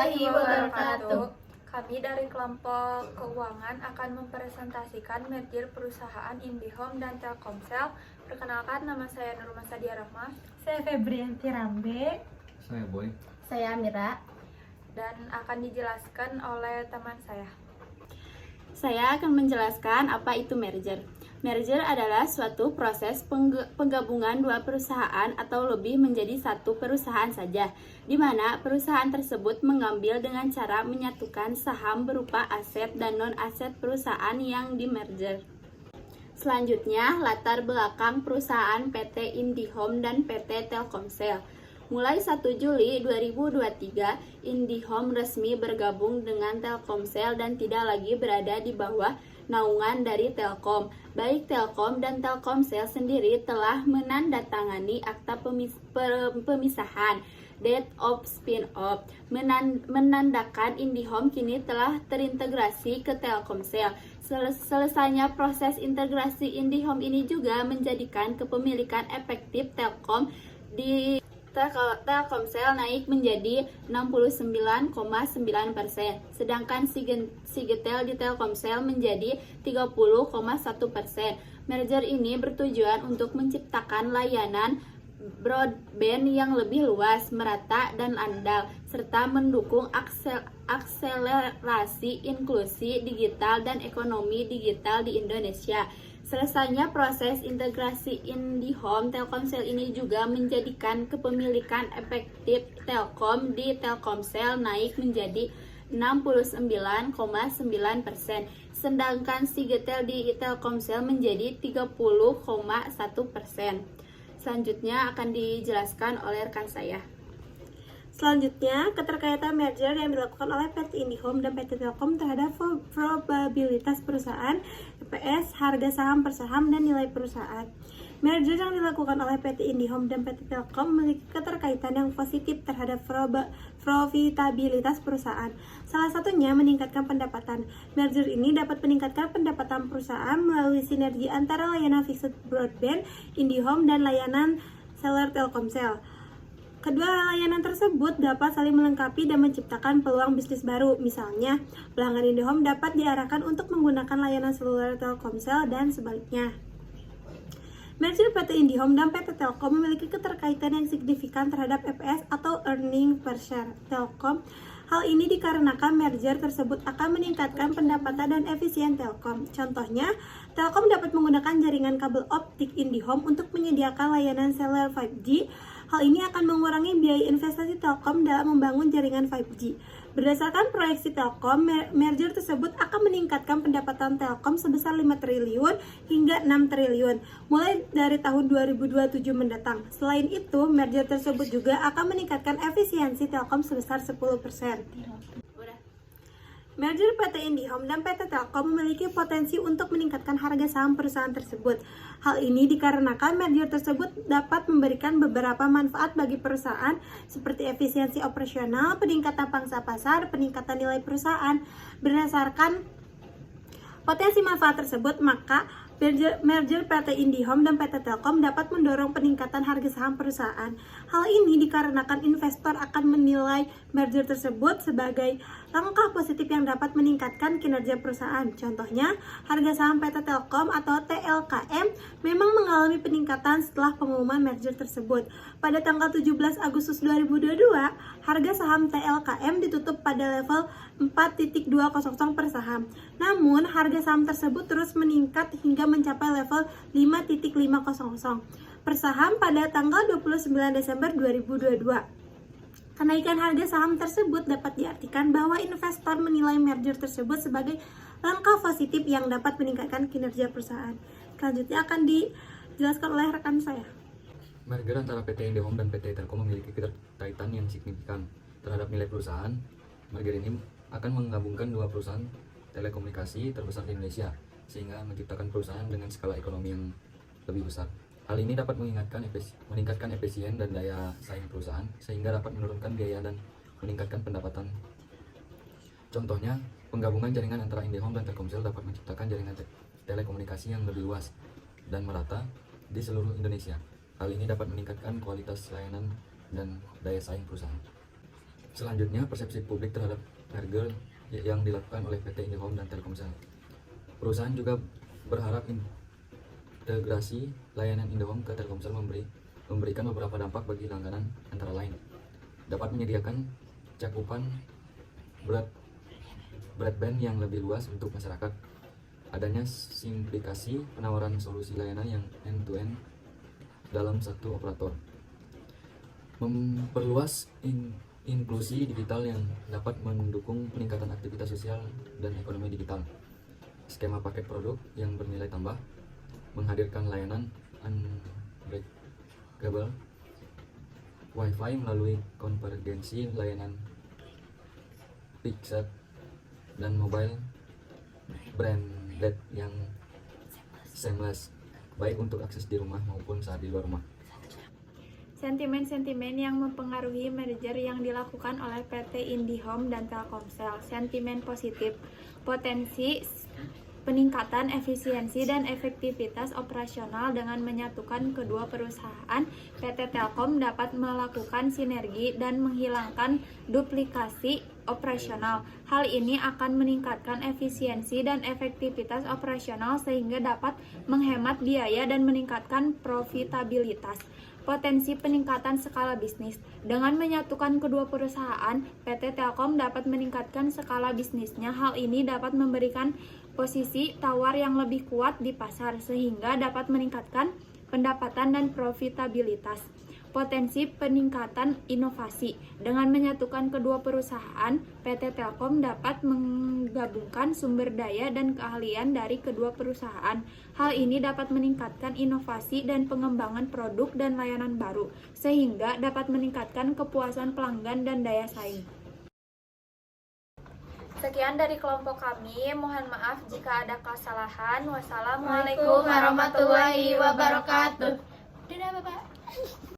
warahmatullahi wabarakatuh. Kami dari kelompok keuangan akan mempresentasikan merger perusahaan IndiHome dan Telkomsel. Perkenalkan, nama saya Nurma Sadia Rahma. Saya Febrianti Rambe. Saya Boy. Saya Mira. Dan akan dijelaskan oleh teman saya. Saya akan menjelaskan apa itu merger. Merger adalah suatu proses penggabungan dua perusahaan atau lebih menjadi satu perusahaan saja, di mana perusahaan tersebut mengambil dengan cara menyatukan saham berupa aset dan non-aset perusahaan yang di-merger. Selanjutnya, latar belakang perusahaan PT IndiHome dan PT Telkomsel. Mulai 1 Juli 2023, IndiHome resmi bergabung dengan Telkomsel dan tidak lagi berada di bawah naungan dari Telkom. Baik Telkom dan Telkomsel sendiri telah menandatangani akta pemisahan Date of Spin-off, menandakan IndiHome kini telah terintegrasi ke Telkomsel. Selesainya proses integrasi IndiHome ini juga menjadikan kepemilikan efektif Telkom di Telkomsel naik menjadi 69,9%, sedangkan Sigetel di Telkomsel menjadi 30,1%. Merger ini bertujuan untuk menciptakan layanan broadband yang lebih luas, merata, dan andal, serta mendukung akselerasi inklusi digital dan ekonomi digital di Indonesia. Selesainya proses integrasi IndiHome Telkomsel ini juga menjadikan kepemilikan efektif Telkom di Telkomsel naik menjadi 69,9%, sedangkan Sigetel di Telkomsel menjadi 30,1%. Selanjutnya akan dijelaskan oleh rekan saya. Selanjutnya, keterkaitan merger yang dilakukan oleh PT IndiHome dan PT Telkom terhadap probabilitas perusahaan, EPS, harga saham per saham, dan nilai perusahaan. Merger yang dilakukan oleh PT IndiHome dan PT Telkom memiliki keterkaitan yang positif terhadap profitabilitas perusahaan. Salah satunya meningkatkan pendapatan. Merger ini dapat meningkatkan pendapatan perusahaan melalui sinergi antara layanan fixed broadband IndiHome dan layanan seller Telkomsel. Kedua layanan tersebut dapat saling melengkapi dan menciptakan peluang bisnis baru. Misalnya, pelanggan IndiHome dapat diarahkan untuk menggunakan layanan seluler Telkomsel dan sebaliknya. Merger PT IndiHome dan PT Telkom memiliki keterkaitan yang signifikan terhadap EPS atau earning per share Telkom. Hal ini dikarenakan merger tersebut akan meningkatkan pendapatan dan efisien Telkom. Contohnya, Telkom dapat menggunakan jaringan kabel optik IndiHome untuk menyediakan layanan seluler 5G. Hal ini akan mengurangi biaya investasi Telkom dalam membangun jaringan 5G. Berdasarkan proyeksi Telkom, merger tersebut akan meningkatkan pendapatan Telkom sebesar 5 triliun hingga 6 triliun mulai dari tahun 2027 mendatang. Selain itu, merger tersebut juga akan meningkatkan efisiensi Telkom sebesar 10%. Merger PT IndiHome dan PT Telkom memiliki potensi untuk meningkatkan harga saham perusahaan tersebut. Hal ini dikarenakan merger tersebut dapat memberikan beberapa manfaat bagi perusahaan seperti efisiensi operasional, peningkatan pangsa pasar, peningkatan nilai perusahaan. Berdasarkan potensi manfaat tersebut, maka merger PT IndiHome dan PT Telkom dapat mendorong peningkatan harga saham perusahaan. Hal ini dikarenakan investor akan menilai merger tersebut sebagai langkah positif yang dapat meningkatkan kinerja perusahaan. Contohnya, harga saham PT Telkom atau TLKM memang mengalami peningkatan setelah pengumuman merger tersebut. Pada tanggal 17 Agustus 2022, harga saham TLKM ditutup pada level 4.200 per saham. Namun, harga saham tersebut terus meningkat hingga mencapai level 5.500 per saham pada tanggal 29 Desember 2022. Kenaikan harga saham tersebut dapat diartikan bahwa investor menilai merger tersebut sebagai langkah positif yang dapat meningkatkan kinerja perusahaan. Selanjutnya akan dijelaskan oleh rekan saya. Merger antara PT IndiHome dan PT Telkom memiliki keterkaitan yang signifikan terhadap nilai perusahaan. Merger ini akan menggabungkan dua perusahaan telekomunikasi terbesar di Indonesia, sehingga menciptakan perusahaan dengan skala ekonomi yang lebih besar. Hal ini dapat meningkatkan efisien dan daya saing perusahaan, sehingga dapat menurunkan biaya dan meningkatkan pendapatan. Contohnya, penggabungan jaringan antara IndiHome dan Telkomsel dapat menciptakan jaringan telekomunikasi yang lebih luas dan merata di seluruh Indonesia. Hal ini dapat meningkatkan kualitas layanan dan daya saing perusahaan. Selanjutnya, persepsi publik terhadap merger yang dilakukan oleh PT IndiHome dan Telkomsel. Perusahaan juga berharap integrasi layanan IndiHome ke Telkomsel memberikan beberapa dampak bagi langganan, antara lain dapat menyediakan cakupan broadband yang lebih luas untuk masyarakat, adanya simplifikasi penawaran solusi layanan yang end-to-end dalam satu operator, memperluas inklusi digital yang dapat mendukung peningkatan aktivitas sosial dan ekonomi digital, skema paket produk yang bernilai tambah, menghadirkan layanan unbreakable Wi-Fi melalui konvergensi layanan fixed dan mobile branded yang seamless, baik untuk akses di rumah maupun saat di luar rumah. Sentimen-sentimen yang mempengaruhi merger yang dilakukan oleh PT IndiHome dan Telkomsel. Sentimen positif, potensi peningkatan efisiensi dan efektivitas operasional dengan menyatukan kedua perusahaan. PT Telkom dapat melakukan sinergi dan menghilangkan duplikasi operasional. Hal ini akan meningkatkan efisiensi dan efektivitas operasional sehingga dapat menghemat biaya dan meningkatkan profitabilitas. Potensi peningkatan skala bisnis. Dengan menyatukan kedua perusahaan, PT Telkom dapat meningkatkan skala bisnisnya. Hal ini dapat memberikan posisi tawar yang lebih kuat di pasar sehingga dapat meningkatkan pendapatan dan profitabilitas. Potensi peningkatan inovasi. Dengan menyatukan kedua perusahaan, PT Telkom dapat menggabungkan sumber daya dan keahlian dari kedua perusahaan. Hal ini dapat meningkatkan inovasi dan pengembangan produk dan layanan baru, sehingga dapat meningkatkan kepuasan pelanggan dan daya saing. Sekian dari kelompok kami, mohon maaf jika ada kesalahan. Wassalamualaikum Waalaikumsalam warahmatullahi wabarakatuh. Dadah Bapak.